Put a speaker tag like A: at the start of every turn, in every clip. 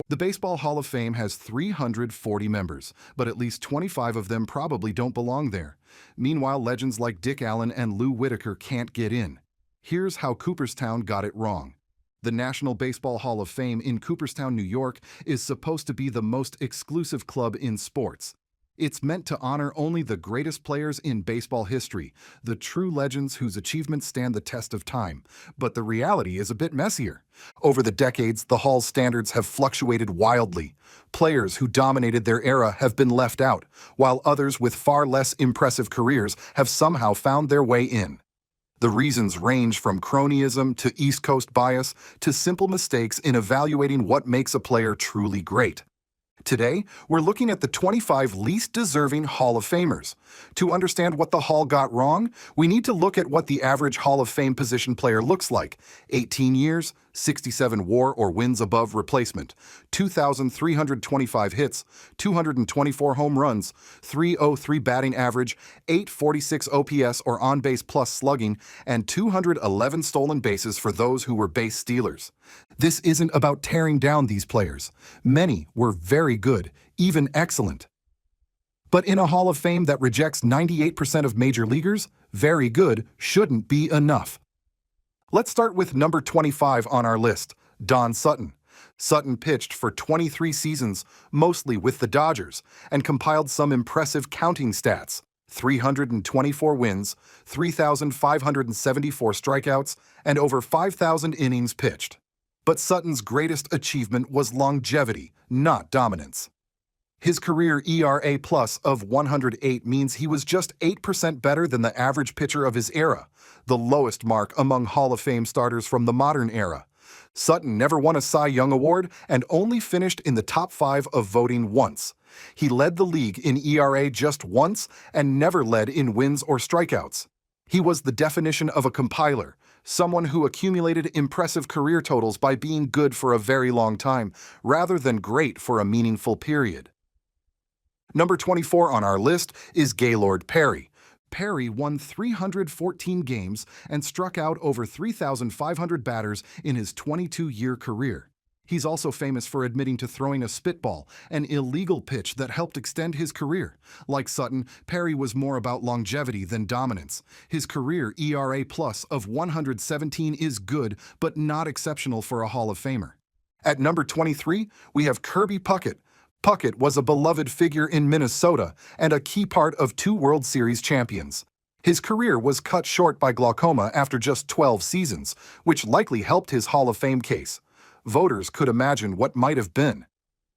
A: The Baseball Hall of Fame has 340 members, but at least 25 of them probably don't belong there. Meanwhile, legends like Dick Allen and Lou Whitaker can't get in. Here's how Cooperstown got it wrong. The National Baseball Hall of Fame in Cooperstown, New York, is supposed to be the most exclusive club in sports. It's meant to honor only the greatest players in baseball history, the true legends whose achievements stand the test of time. But the reality is a bit messier. Over the decades, the Hall's standards have fluctuated wildly. Players who dominated their era have been left out, while others with far less impressive careers have somehow found their way in. The reasons range from cronyism to East Coast bias to simple mistakes in evaluating what makes a player truly great. Today, we're looking at the 25 least deserving Hall of Famers. To understand what the Hall got wrong, we need to look at what the average Hall of Fame position player looks like. 18 years, 67 WAR or wins above replacement, 2,325 hits, 224 home runs, 303 batting average, 846 OPS or on-base plus slugging, and 211 stolen bases for those who were base stealers. This isn't about tearing down these players. Many were very good, even excellent. But in a Hall of Fame that rejects 98% of major leaguers, very good shouldn't be enough. Let's start with number 25 on our list, Don Sutton. Sutton pitched for 23 seasons, mostly with the Dodgers, and compiled some impressive counting stats: 324 wins, 3,574 strikeouts, and over 5,000 innings pitched. But Sutton's greatest achievement was longevity, not dominance. His career ERA plus of 108 means he was just 8% better than the average pitcher of his era, the lowest mark among Hall of Fame starters from the modern era. Sutton never won a Cy Young Award and only finished in the top 5 of voting once. He led the league in ERA just once and never led in wins or strikeouts. He was the definition of a compiler, someone who accumulated impressive career totals by being good for a very long time, rather than great for a meaningful period. Number 24 on our list is Gaylord Perry. Perry won 314 games and struck out over 3,500 batters in his 22-year career. He's also famous for admitting to throwing a spitball, an illegal pitch that helped extend his career. Like Sutton, Perry was more about longevity than dominance. His career ERA plus of 117 is good, but not exceptional for a Hall of Famer. At number 23, we have Kirby Puckett. Puckett was a beloved figure in Minnesota and a key part of 2 World Series champions. His career was cut short by glaucoma after just 12 seasons, which likely helped his Hall of Fame case. Voters could imagine what might have been.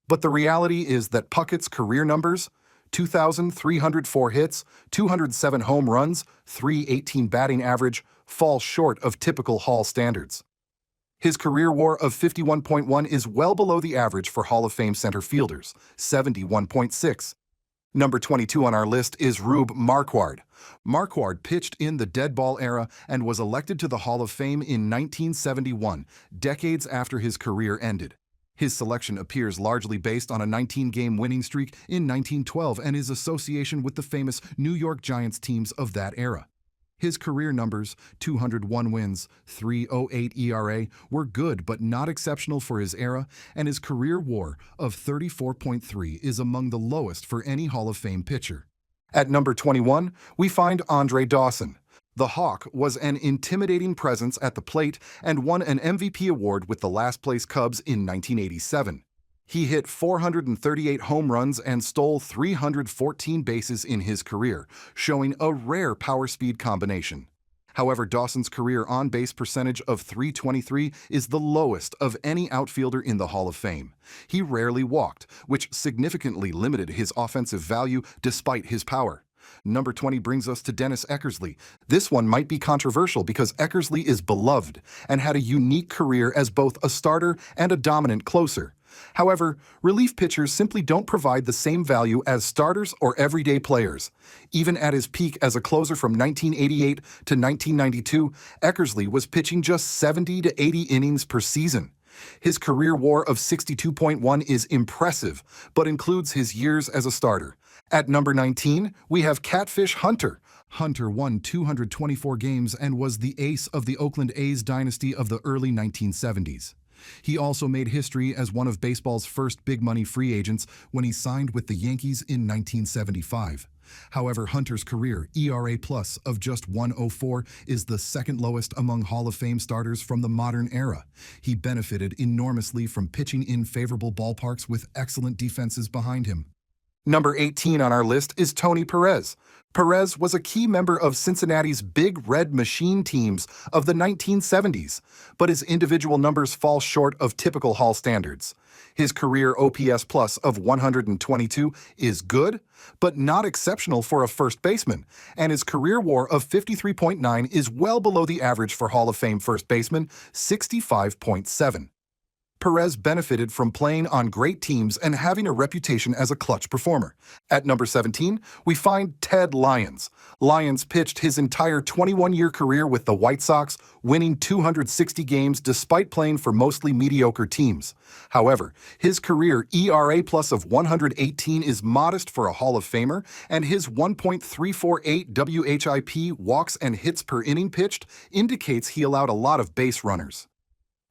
A: But the reality is that Puckett's career numbers, 2,304 hits, 207 home runs, 318 batting average, fall short of typical Hall standards. His career WAR of 51.1 is well below the average for Hall of Fame center fielders, 71.6. Number 22 on our list is Rube Marquard. Marquard pitched in the dead ball era and was elected to the Hall of Fame in 1971, decades after his career ended. His selection appears largely based on a 19-game winning streak in 1912 and his association with the famous New York Giants teams of that era. His career numbers, 201 wins, 3.08 ERA, were good but not exceptional for his era, and his career WAR of 34.3 is among the lowest for any Hall of Fame pitcher. At number 21, we find Andre Dawson. The Hawk was an intimidating presence at the plate and won an MVP award with the last-place Cubs in 1987. He hit 438 home runs and stole 314 bases in his career, showing a rare power-speed combination. However, Dawson's career on-base percentage of .323 is the lowest of any outfielder in the Hall of Fame. He rarely walked, which significantly limited his offensive value despite his power. Number 20 brings us to Dennis Eckersley. This one might be controversial because Eckersley is beloved and had a unique career as both a starter and a dominant closer. However, relief pitchers simply don't provide the same value as starters or everyday players. Even at his peak as a closer from 1988 to 1992, Eckersley was pitching just 70 to 80 innings per season. His career WAR of 62.1 is impressive, but includes his years as a starter. At number 19, we have Catfish Hunter. Hunter won 224 games and was the ace of the Oakland A's dynasty of the early 1970s. He also made history as one of baseball's first big-money free agents when he signed with the Yankees in 1975. However, Hunter's career ERA plus of just 1.04 is the second lowest among Hall of Fame starters from the modern era. He benefited enormously from pitching in favorable ballparks with excellent defenses behind him. Number 18 on our list is Tony Perez. Perez was a key member of Cincinnati's Big Red Machine teams of the 1970s, but his individual numbers fall short of typical Hall standards. His career OPS plus of 122 is good, but not exceptional for a first baseman, and his career WAR of 53.9 is well below the average for Hall of Fame first baseman, 65.7. Perez benefited from playing on great teams and having a reputation as a clutch performer. At number 17, we find Ted Lyons. Lyons pitched his entire 21-year career with the White Sox, winning 260 games despite playing for mostly mediocre teams. However, his career ERA plus of 118 is modest for a Hall of Famer, and his 1.348 WHIP walks and hits per inning pitched indicates he allowed a lot of base runners.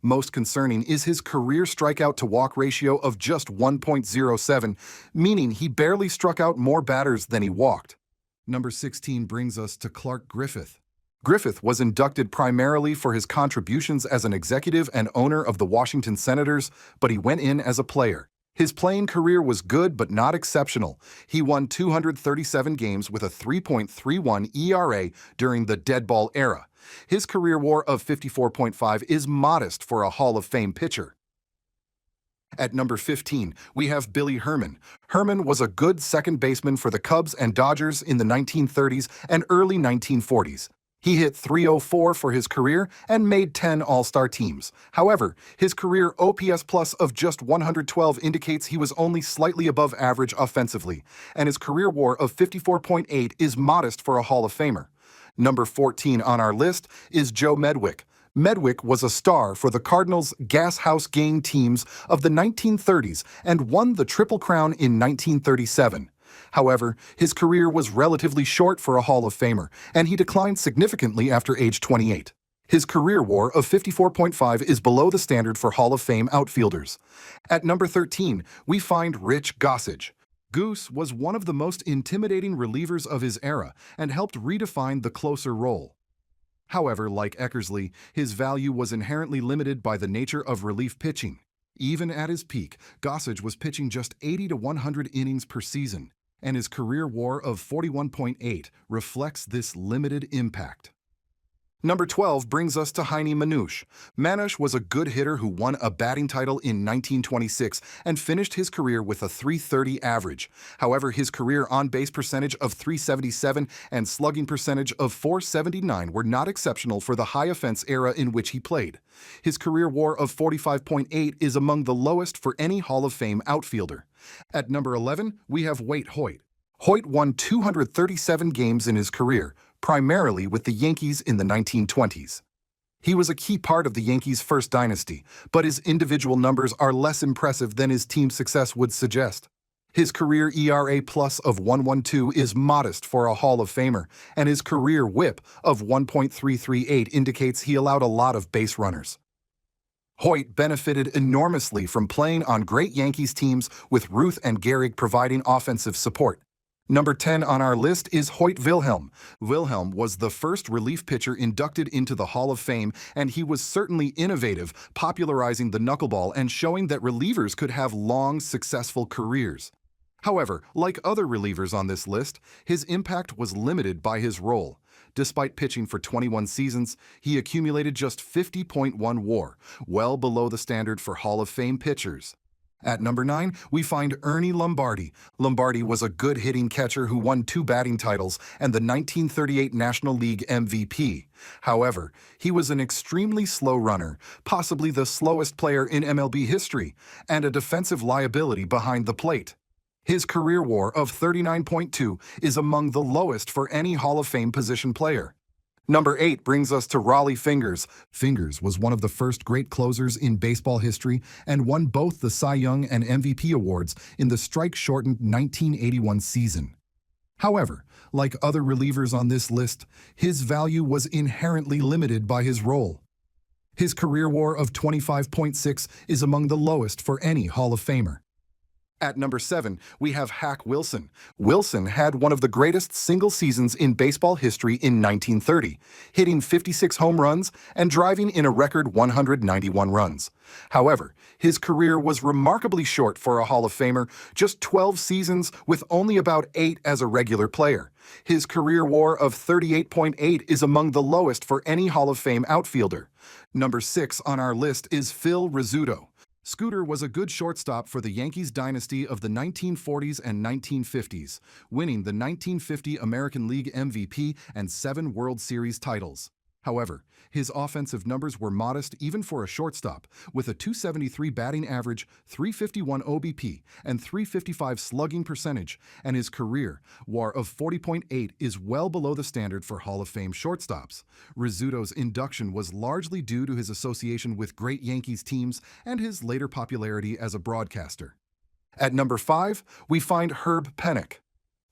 A: Most concerning is his career strikeout-to-walk ratio of just 1.07, meaning he barely struck out more batters than he walked. Number 16 brings us to Clark Griffith. Griffith was inducted primarily for his contributions as an executive and owner of the Washington Senators, but he went in as a player. His playing career was good but not exceptional. He won 237 games with a 3.31 ERA during the dead ball era. His career WAR of 54.5 is modest for a Hall of Fame pitcher. At number 15, we have Billy Herman. Herman was a good second baseman for the Cubs and Dodgers in the 1930s and early 1940s. He hit .304 for his career and made 10 All-Star teams. However, his career OPS plus of just 112 indicates he was only slightly above average offensively, and his career WAR of 54.8 is modest for a Hall of Famer. Number 14 on our list is Joe Medwick. Medwick was a star for the Cardinals' Gas House Gang teams of the 1930s and won the Triple Crown in 1937. However, his career was relatively short for a Hall of Famer, and he declined significantly after age 28. His career WAR of 54.5 is below the standard for Hall of Fame outfielders. At number 13, we find Rich Gossage. Goose was one of the most intimidating relievers of his era and helped redefine the closer role. However, like Eckersley, his value was inherently limited by the nature of relief pitching. Even at his peak, Gossage was pitching just 80 to 100 innings per season, and his career WAR of 41.8 reflects this limited impact. Number 12 brings us to Heine Manush. Manush was a good hitter who won a batting title in 1926 and finished his career with a .330 average. However, his career on-base percentage of .377 and slugging percentage of .479 were not exceptional for the high offense era in which he played. His career WAR of 45.8 is among the lowest for any Hall of Fame outfielder. At number 11, we have Waite Hoyt. Hoyt won 237 games in his career, primarily with the Yankees in the 1920s. He was a key part of the Yankees' first dynasty, but his individual numbers are less impressive than his team success would suggest. His career ERA plus of 1.12 is modest for a Hall of Famer, and his career WHIP of 1.338 indicates he allowed a lot of base runners. Hoyt benefited enormously from playing on great Yankees teams with Ruth and Gehrig providing offensive support. Number 10 on our list is Hoyt Wilhelm. Wilhelm was the first relief pitcher inducted into the Hall of Fame, and he was certainly innovative, popularizing the knuckleball and showing that relievers could have long, successful careers. However, like other relievers on this list, his impact was limited by his role. Despite pitching for 21 seasons, he accumulated just 50.1 WAR, well below the standard for Hall of Fame pitchers. At number 9, we find Ernie Lombardi. Lombardi was a good hitting catcher who won 2 batting titles and the 1938 National League MVP. However, he was an extremely slow runner, possibly the slowest player in MLB history, and a defensive liability behind the plate. His career WAR of 39.2 is among the lowest for any Hall of Fame position player. Number 8 brings us to Rollie Fingers. Fingers was one of the first great closers in baseball history and won both the Cy Young and MVP awards in the strike-shortened 1981 season. However, like other relievers on this list, his value was inherently limited by his role. His career WAR of 25.6 is among the lowest for any Hall of Famer. At number 7, we have Hack Wilson. Wilson had one of the greatest single seasons in baseball history in 1930, hitting 56 home runs and driving in a record 191 runs. However, his career was remarkably short for a Hall of Famer, just 12 seasons with only about 8 as a regular player. His career WAR of 38.8 is among the lowest for any Hall of Fame outfielder. Number 6 on our list is Phil Rizzuto. Scooter was a good shortstop for the Yankees dynasty of the 1940s and 1950s, winning the 1950 American League MVP and 7 World Series titles. However, his offensive numbers were modest even for a shortstop, with a .273 batting average, .351 OBP, and .355 slugging percentage, and his career WAR of 40.8 is well below the standard for Hall of Fame shortstops. Rizzuto's induction was largely due to his association with great Yankees teams and his later popularity as a broadcaster. At number 5, we find Herb Pennock.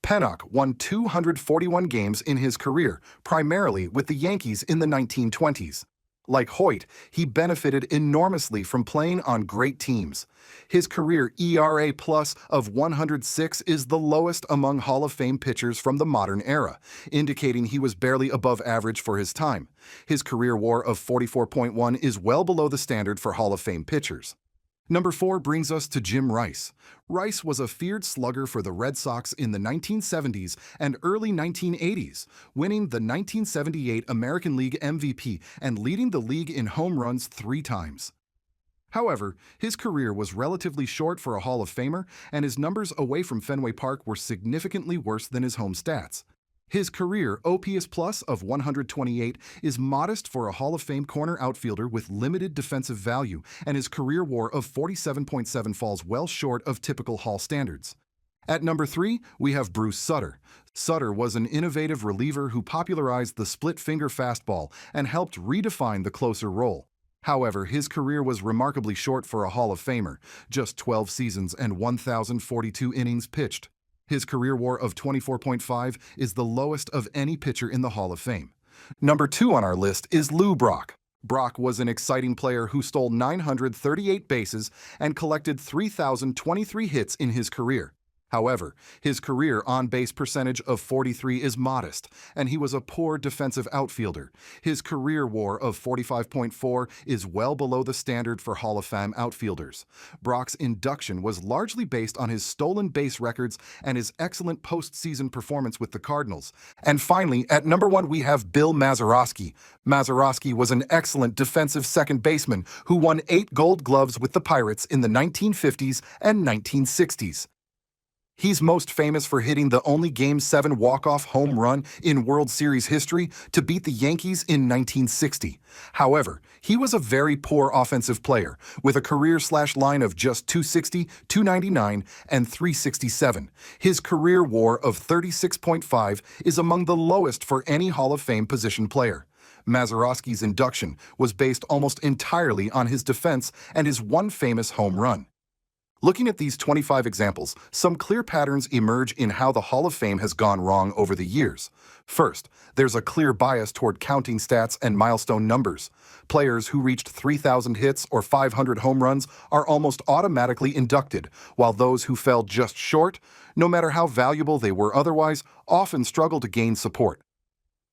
A: Pennock won 241 games in his career, primarily with the Yankees in the 1920s. Like Hoyt, he benefited enormously from playing on great teams. His career ERA plus of 106 is the lowest among Hall of Fame pitchers from the modern era, indicating he was barely above average for his time. His career WAR of 44.1 is well below the standard for Hall of Fame pitchers. Number 4 brings us to Jim Rice. Rice was a feared slugger for the Red Sox in the 1970s and early 1980s, winning the 1978 American League MVP and leading the league in home runs 3 times. However, his career was relatively short for a Hall of Famer, and his numbers away from Fenway Park were significantly worse than his home stats. His career OPS plus of 128 is modest for a Hall of Fame corner outfielder with limited defensive value, and his career WAR of 47.7 falls well short of typical Hall standards. At number 3, we have Bruce Sutter. Sutter was an innovative reliever who popularized the split-finger fastball and helped redefine the closer role. However, his career was remarkably short for a Hall of Famer, just 12 seasons and 1,042 innings pitched. His career WAR of 24.5 is the lowest of any pitcher in the Hall of Fame. Number 2 on our list is Lou Brock. Brock was an exciting player who stole 938 bases and collected 3,023 hits in his career. However, his career on-base percentage of 43 is modest, and he was a poor defensive outfielder. His career WAR of 45.4 is well below the standard for Hall of Fame outfielders. Brock's induction was largely based on his stolen base records and his excellent postseason performance with the Cardinals. And finally, at number 1, we have Bill Mazeroski. Mazeroski was an excellent defensive second baseman who won 8 Gold Gloves with the Pirates in the 1950s and 1960s. He's most famous for hitting the only Game 7 walk-off home run in World Series history to beat the Yankees in 1960. However, he was a very poor offensive player, with a career/line of just .260, .299, and .367. His career WAR of 36.5 is among the lowest for any Hall of Fame position player. Mazeroski's induction was based almost entirely on his defense and his one famous home run. Looking at these 25 examples, some clear patterns emerge in how the Hall of Fame has gone wrong over the years. First, there's a clear bias toward counting stats and milestone numbers. Players who reached 3,000 hits or 500 home runs are almost automatically inducted, while those who fell just short, no matter how valuable they were otherwise, often struggle to gain support.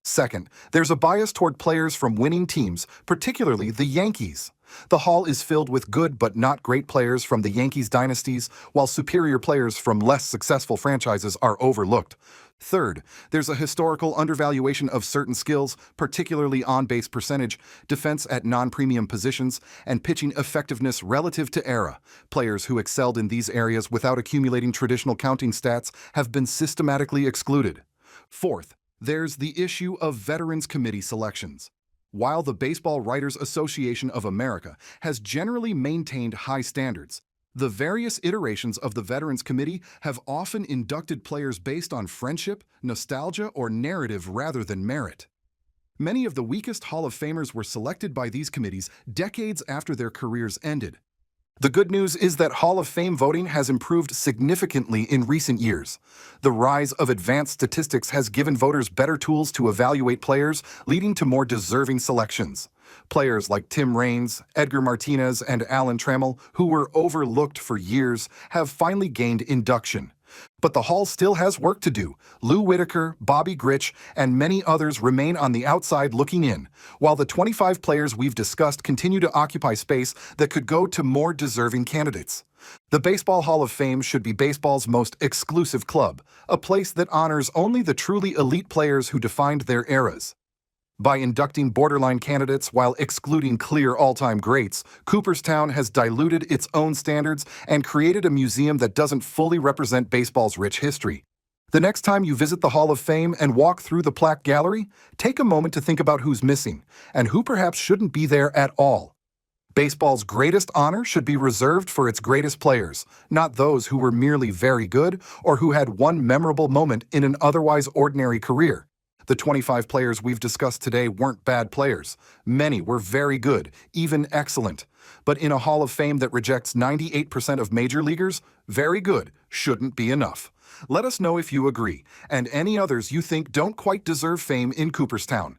A: Second, there's a bias toward players from winning teams, particularly the Yankees. The Hall is filled with good but not great players from the Yankees dynasties, while superior players from less successful franchises are overlooked. Third, there's a historical undervaluation of certain skills, particularly on-base percentage, defense at non-premium positions, and pitching effectiveness relative to era. Players who excelled in these areas without accumulating traditional counting stats have been systematically excluded. Fourth, there's the issue of Veterans Committee selections. While the Baseball Writers Association of America has generally maintained high standards, the various iterations of the Veterans Committee have often inducted players based on friendship, nostalgia, or narrative rather than merit. Many of the weakest Hall of Famers were selected by these committees decades after their careers ended. The good news is that Hall of Fame voting has improved significantly in recent years. The rise of advanced statistics has given voters better tools to evaluate players, leading to more deserving selections. Players like Tim Raines, Edgar Martinez, and Alan Trammell, who were overlooked for years, have finally gained induction. But the Hall still has work to do. Lou Whitaker, Bobby Grich, and many others remain on the outside looking in, while the 25 players we've discussed continue to occupy space that could go to more deserving candidates. The Baseball Hall of Fame should be baseball's most exclusive club, a place that honors only the truly elite players who defined their eras. By inducting borderline candidates while excluding clear all-time greats, Cooperstown has diluted its own standards and created a museum that doesn't fully represent baseball's rich history. The next time you visit the Hall of Fame and walk through the plaque gallery, take a moment to think about who's missing and who perhaps shouldn't be there at all. Baseball's greatest honor should be reserved for its greatest players, not those who were merely very good or who had one memorable moment in an otherwise ordinary career. The 25 players we've discussed today weren't bad players. Many were very good, even excellent. But in a Hall of Fame that rejects 98% of major leaguers, very good shouldn't be enough. Let us know if you agree, and any others you think don't quite deserve fame in Cooperstown.